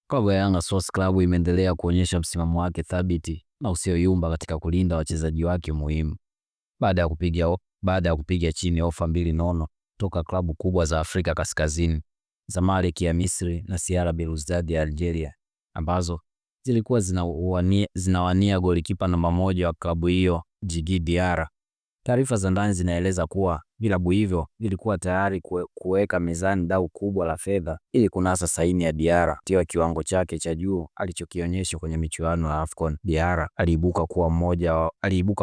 Klabu ya Yanga Sports Club imeendelea kuonyesha msimamo wake thabiti na usioyumba katika kulinda wachezaji wake muhimu. Baada ya kupiga chini ofa mbili nono toka klabu kubwa za Afrika Kaskazini, Zamalek ya Misri na CR Belouizdad ya Algeria, ambazo zilikuwa zinawania golikipa namba moja wa klabu hiyo, Djigui Diarra. Taarifa za ndani zinaeleza kuwa vilabu hivyo vilikuwa tayari kuweka mezani dau kubwa la fedha ili kunasa saini ya Diarra. Tiwa kiwango chake cha juu alichokionyesha kwenye michuano ya AFCON, Diarra aliibuka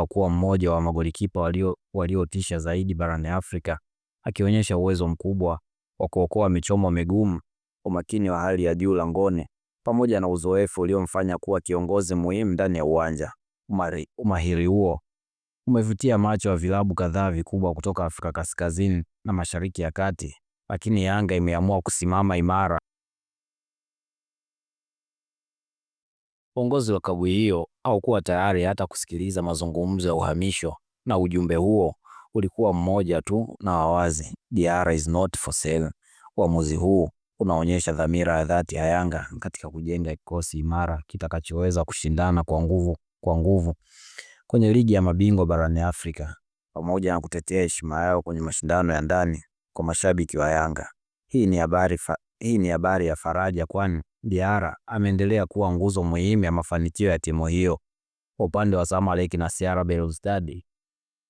kuwa mmoja wa magolikipa waliotisha zaidi barani Afrika, akionyesha uwezo mkubwa wa kuokoa michomo migumu, umakini wa hali ya juu langoni, pamoja na uzoefu uliomfanya kuwa kiongozi muhimu ndani ya uwanja. Umahiri huo umevutia macho ya vilabu kadhaa vikubwa kutoka Afrika Kaskazini na Mashariki ya Kati, lakini Yanga imeamua kusimama imara. Uongozi wa klabu hiyo haukuwa tayari hata kusikiliza mazungumzo ya uhamisho, na ujumbe huo ulikuwa mmoja tu na wazi: Diarra is not for sale. Uamuzi huu unaonyesha dhamira ya dhati ya Yanga katika kujenga kikosi imara kitakachoweza kushindana kwa nguvu kwenye ligi ya mabingwa barani Afrika, pamoja na kutetea heshima yao kwenye mashindano ya ndani. Kwa mashabiki wa Yanga, hii ni habari ya faraja, kwani Diarra ameendelea kuwa nguzo muhimu ya mafanikio ya timu hiyo. Kwa upande wa Zamalek na CR Belouizdad,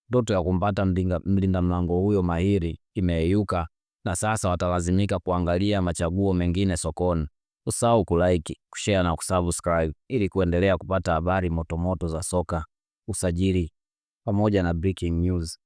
ndoto ya kumpata mlinda mlango huyo mahiri imeyeyuka, na sasa watalazimika kuangalia machaguo mengine sokoni. Usahau kulike, kushare na kusubscribe ili kuendelea kupata habari motomoto za soka, usajili pamoja na breaking news.